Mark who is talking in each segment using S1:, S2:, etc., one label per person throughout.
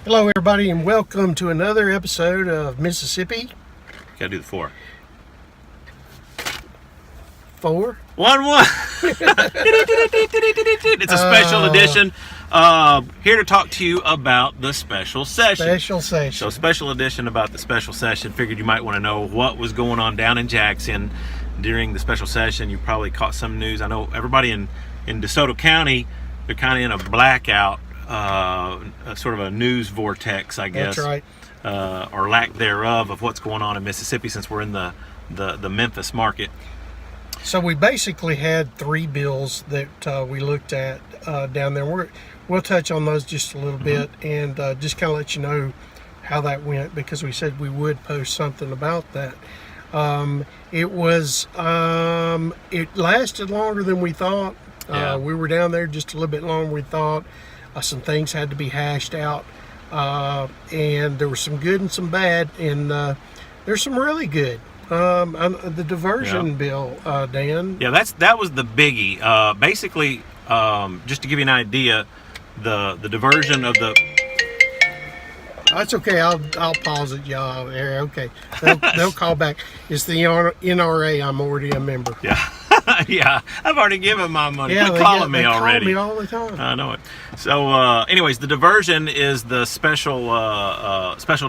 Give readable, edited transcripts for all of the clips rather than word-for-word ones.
S1: Hello everybody and welcome to another episode of Mississippi.
S2: Gotta do the 4.
S1: 4?
S2: 1-1. It's a special edition. Here to talk to you about the special session. So special edition about the special session. Figured you might want to know what was going on down in Jackson during the special session. You probably caught some news. I know everybody in DeSoto County, they're kind of in a blackout. Sort of a news vortex, I guess.
S1: That's right.
S2: Or lack thereof of what's going on in Mississippi, since we're in the Memphis market.
S1: So we basically had 3 bills that we looked at down there. We'll touch on those just a little bit and just kind of let you know how that went, because we said we would post something about that. It lasted longer than we thought.
S2: Yeah.
S1: We were down there just a little bit longer than we thought. Some things had to be hashed out, and there was some good and some bad, and there's some really good. The diversion bill, Dan.
S2: Yeah, that was the biggie. Basically, just to give you an idea, the diversion of the.
S1: That's okay. I'll pause it, y'all. Okay, they'll call back. It's the NRA. I'm already a member.
S2: Yeah. Yeah, I've already given my money.
S1: Yeah,
S2: Quit calling me already.
S1: They call me all the time.
S2: I know it. So, anyways, the diversion is the special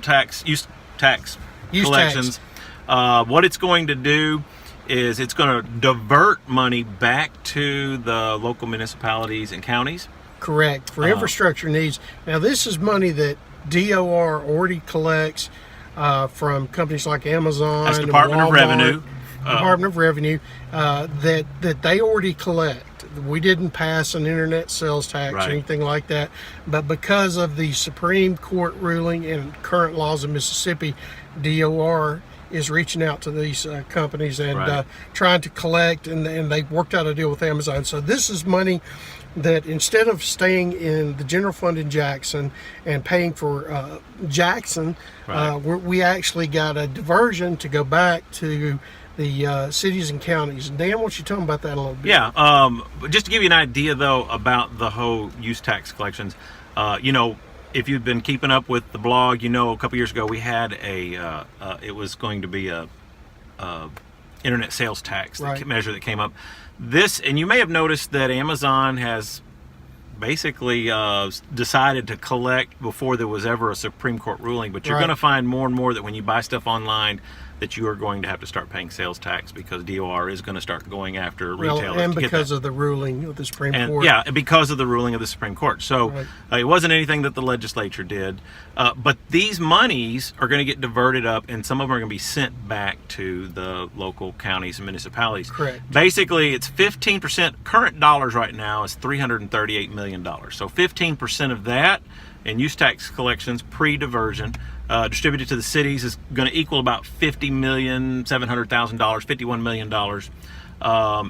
S2: tax use tax collections. What it's going to do is it's going to divert money back to the local municipalities and counties.
S1: Correct, for infrastructure needs. Now, this is money that DOR already collects from companies like Amazon.
S2: That's Department of Revenue.
S1: Department of Revenue that they already collect. We didn't pass an internet sales tax or anything like that, but because of the Supreme Court ruling and current laws of Mississippi, DOR is reaching out to these companies and trying to collect, and they've worked out a deal with Amazon. So this is money that, instead of staying in the general fund in Jackson and paying for Jackson, we actually got a diversion to go back to the cities and counties. And Dan, why don't you tell them about that a little bit?
S2: Yeah, just to give you an idea, though, about the whole use tax collections, if you've been keeping up with the blog, a couple years ago we had it was going to be a internet sales tax measure that came up. And you may have noticed that Amazon has basically decided to collect before there was ever a Supreme Court ruling, but you're going to find more and more that when you buy stuff online, that you are going to have to start paying sales tax, because DOR is going to start going after retailers.
S1: And because of the ruling of the Supreme Court.
S2: Yeah, because of the ruling of the Supreme Court. So it wasn't anything that the legislature did. But these monies are going to get diverted up, and some of them are going to be sent back to the local counties and municipalities.
S1: Correct.
S2: Basically, it's 15%. Current dollars right now is $338 million. So 15% of that in use tax collections pre-diversion distributed to the cities is going to equal about $50,700,000, $51 million,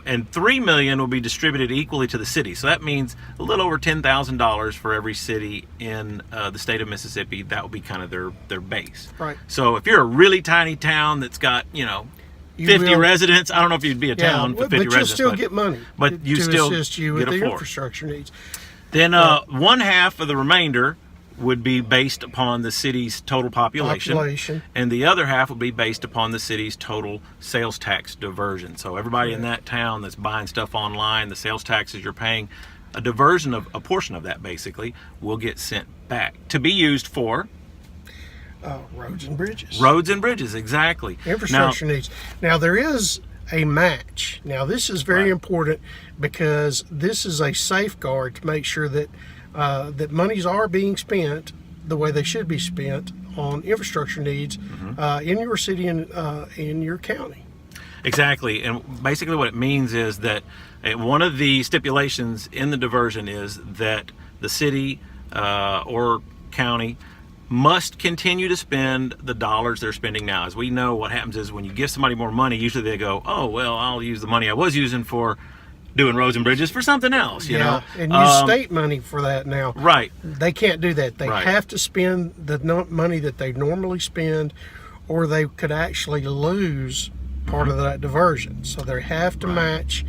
S2: and $3 million will be distributed equally to the cities. So that means a little over $10,000 for every city in the state of Mississippi. That will be kind of their base.
S1: Right.
S2: So if you're a really tiny town that's got 50 residents, I don't know if you'd be a town for 50 residents,
S1: but you'll still get money.
S2: But you still
S1: assist you with the infrastructure needs.
S2: Then one half of the remainder would be based upon the city's total population, and the other half would be based upon the city's total sales tax diversion. So everybody in that town that's buying stuff online, the sales taxes you're paying, a diversion of a portion of that basically will get sent back to be used for
S1: roads and bridges.
S2: Roads and bridges, exactly.
S1: Infrastructure needs. Now there is a match. Now this is very important, because this is a safeguard to make sure that that monies are being spent the way they should be spent on infrastructure needs in your city and in your county.
S2: Exactly, and basically what it means is that one of the stipulations in the diversion is that the city or county must continue to spend the dollars they're spending now. As we know, what happens is when you give somebody more money, usually they go, oh, well, I'll use the money I was using for doing roads and bridges for something else, you know.
S1: And use state money for that now.
S2: Right.
S1: They can't do that. They have to spend the money that they normally spend, or they could actually lose part of that diversion. So they have to match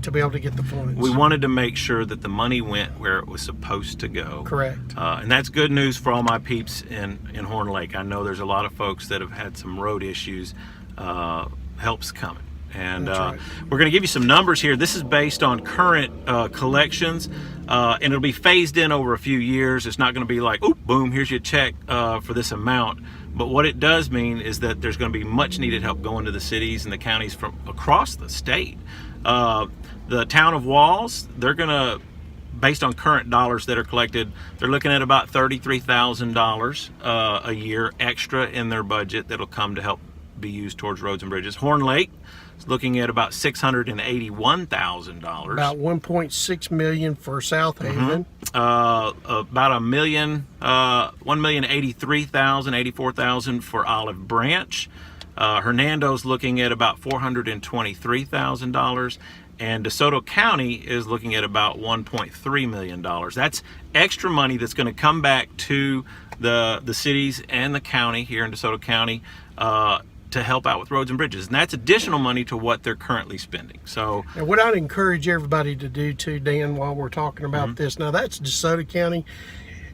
S1: to be able to get the funds.
S2: We wanted to make sure that the money went where it was supposed to go.
S1: Correct.
S2: And that's good news for all my peeps in Horn Lake. I know there's a lot of folks that have had some road issues. Help's coming. And we're going to give you some numbers here. This is based on current collections, and it'll be phased in over a few years. It's not going to be like, oop, boom, here's your check for this amount. But what it does mean is that there's going to be much needed help going to the cities and the counties from across the state. The town of Walls, they're going to, based on current dollars that are collected, they're looking at about $33,000 a year extra in their budget that'll come to help be used towards roads and bridges. Horn Lake is looking at about $681,000.
S1: About $1.6 million for South Haven.
S2: About $1,083,000 for Olive Branch. Hernando's looking at about $423,000. And DeSoto County is looking at about $1.3 million. That's extra money that's going to come back to the cities and the county here in DeSoto County to help out with roads and bridges. And that's additional money to what they're currently spending. So,
S1: and what I'd encourage everybody to do too, Dan, while we're talking about this, now that's DeSoto County,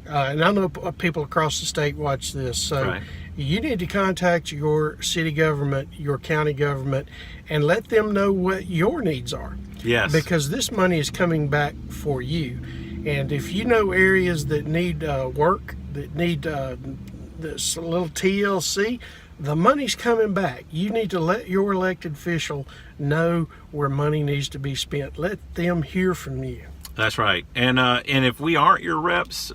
S1: and I know people across the state watch this, so you need to contact your city government, your county government, and let them know what your needs are.
S2: Yes.
S1: Because this money is coming back for you. And if you know areas that need work, that need this little TLC, the money's coming back. You need to let your elected official know where money needs to be spent. Let them hear from you.
S2: That's right. And if we aren't your reps,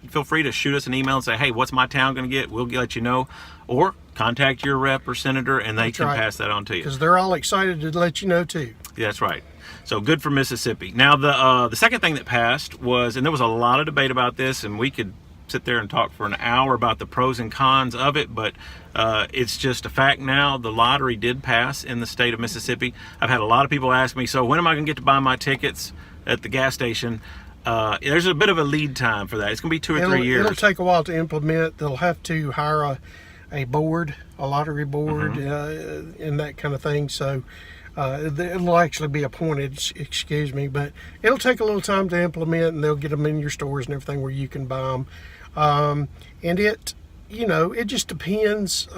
S2: feel free to shoot us an email and say, hey, what's my town going to get? We'll let you know. Or contact your rep or senator, and they can pass that on to you.
S1: Because they're all excited to let you know, too.
S2: That's right. So good for Mississippi. Now, the second thing that passed was, and there was a lot of debate about this, and we could sit there and talk for an hour about the pros and cons of it, but it's just a fact now. The lottery did pass in the state of Mississippi. I've had a lot of people ask me, so when am I going to get to buy my tickets at the gas station? There's a bit of a lead time for that. It's going to be 2 or 3 years.
S1: It'll take a while to implement. They'll have to hire a board, a lottery board, and that kind of thing. So it'll actually be appointed, excuse me, but it'll take a little time to implement, and they'll get them in your stores and everything where you can buy them. And it just depends.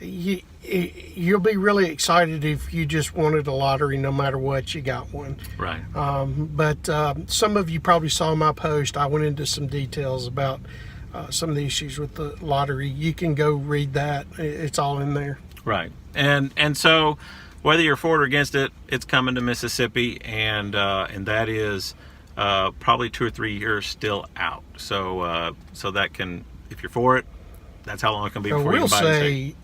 S1: You'll be really excited if you just wanted a lottery, no matter what, you got one.
S2: Right.
S1: But some of you probably saw my post. I went into some details about some of the issues with the lottery. You can go read that. It's all in there.
S2: Right. And so whether you're for it or against it, it's coming to Mississippi, and that is probably 2 or 3 years still out. So that can, if you're for it, that's how long it can be before you can buy the state.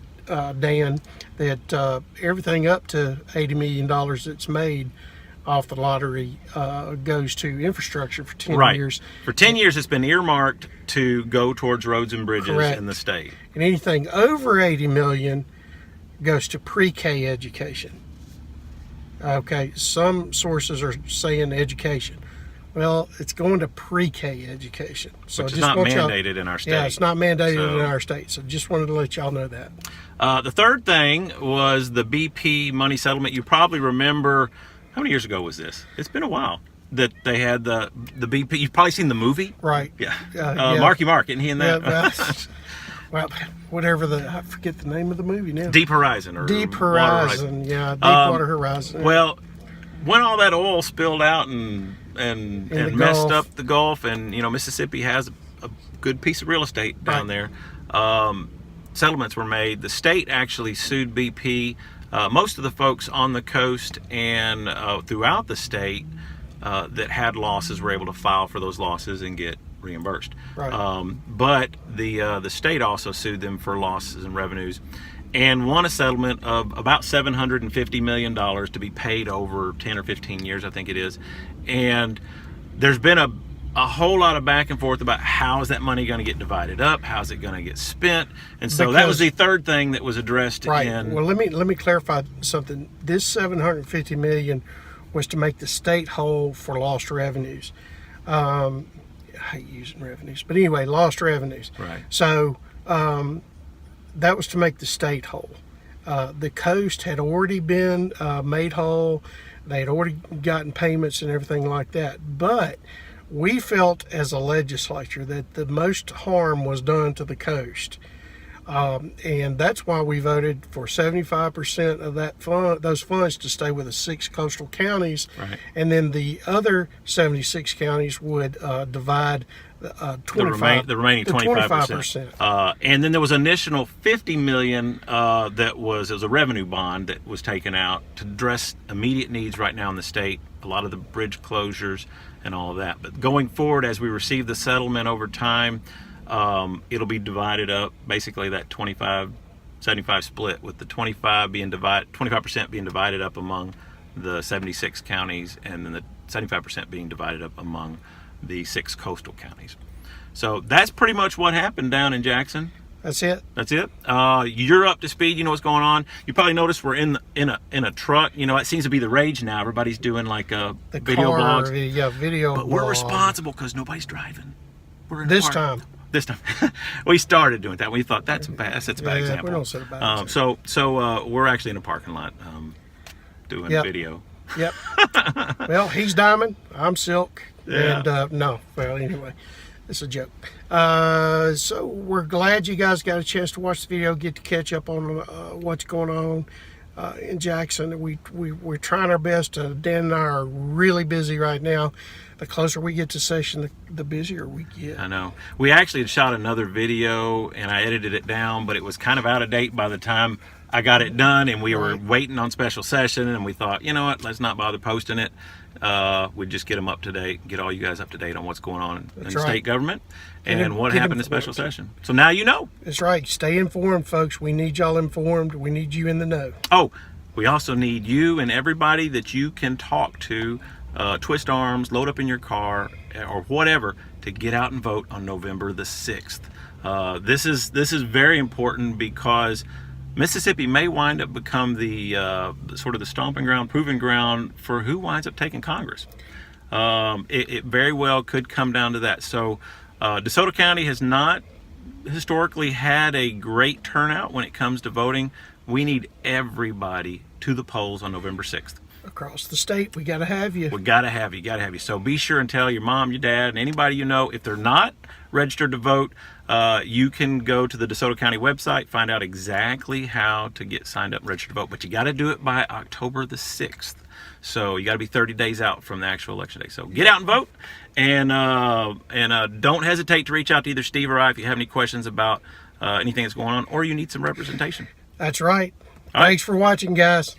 S1: Dan, that everything up to $80 million that's made off the lottery goes to infrastructure for 10 years.
S2: For 10 years, it's been earmarked to go towards roads and bridges in the state.
S1: And anything over 80 million goes to pre-K education. Okay, some sources are saying education. Well, it's going to pre-K education. So
S2: which is not mandated in our state.
S1: Yeah, it's not mandated in our state. So just wanted to let y'all know that.
S2: The third thing was the BP money settlement. You probably remember, how many years ago was this? It's been a while that they had the BP. You've probably seen the movie.
S1: Right.
S2: Yeah. Marky Mark, isn't he in that?
S1: Yeah, well, whatever I forget the name of the movie now.
S2: Deep Horizon.
S1: Deep Horizon, yeah. Deepwater Horizon.
S2: Well, when all that oil spilled out and messed up the Gulf, and Mississippi has a good piece of real estate down there, settlements were made. The state actually sued BP. Most of the folks on the coast and throughout the state that had losses were able to file for those losses and get reimbursed.
S1: Right.
S2: But the state also sued them for losses and revenues, and won a settlement of about $750 million to be paid over 10 or 15 years, I think it is. And there's been a whole lot of back and forth about how is that money going to get divided up, how's it going to get spent, and so that was the third thing that was addressed.
S1: Right. Well, let me clarify something. This $750 million was to make the state whole for lost revenues. I hate using revenues, but anyway, lost revenues.
S2: Right.
S1: So that was to make the state whole. The coast had already been made whole. They had already gotten payments and everything like that. But we felt as a legislature that the most harm was done to the coast. And that's why we voted for 75% of those funds to stay with the 6 coastal counties.
S2: Right.
S1: And then the other 76 counties would divide 25,
S2: the remaining 25%. And then there was an additional $50 million that was a revenue bond that was taken out to address immediate needs right now in the state, a lot of the bridge closures and all of that. But going forward, as we receive the settlement over time, it'll be divided up, basically that 25-75 split, with the 25% being divided up among the 76 counties, and then the 75% being divided up among the 6 coastal counties. So that's pretty much what happened down in Jackson.
S1: That's it.
S2: That's it. You're up to speed. You know what's going on. You probably noticed we're in a truck. You know, it seems to be the rage now. Everybody's doing like video blogs.
S1: Yeah, video.
S2: But we're responsible because nobody's driving. We're in
S1: this time.
S2: This time, we started doing that. We thought that's a bad example.
S1: We don't set a bad example.
S2: So we're actually in a parking lot doing video.
S1: Yep. Well, he's Diamond. I'm Silk.
S2: Yeah.
S1: And no, well, anyway, it's a joke. So we're glad you guys got a chance to watch the video, get to catch up on what's going on in Jackson. We're trying our best. Dan and I are really busy right now. The closer we get to session, the busier we get.
S2: I know. We actually had shot another video and I edited it down, but it was kind of out of date by the time I got it done, and we were waiting on special session, and we thought, you know what, let's not bother posting it. We'd just get them up to date, get all you guys up to date on what's going on in the state government and what happened in special session. So now you know.
S1: That's right. Stay informed, folks. We need y'all informed. We need you in the know.
S2: Oh, we also need you and everybody that you can talk to, twist arms, load up in your car, or whatever, to get out and vote on November the 6th. This is very important because Mississippi may wind up become the sort of the stomping ground, proving ground for who winds up taking Congress. It very well could come down to that. So DeSoto County has not historically had a great turnout when it comes to voting. We need everybody to the polls on November 6th.
S1: Across the state, we got to have you.
S2: We got to have you. So be sure and tell your mom, your dad, and anybody you know, if they're not registered to vote, you can go to the DeSoto County website, find out exactly how to get signed up and registered to vote. But you got to do it by October the 6th. So you got to be 30 days out from the actual election day. So get out and vote, and don't hesitate to reach out to either Steve or I if you have any questions about anything that's going on, or you need some representation.
S1: That's right.
S2: All right.
S1: Thanks for watching, guys.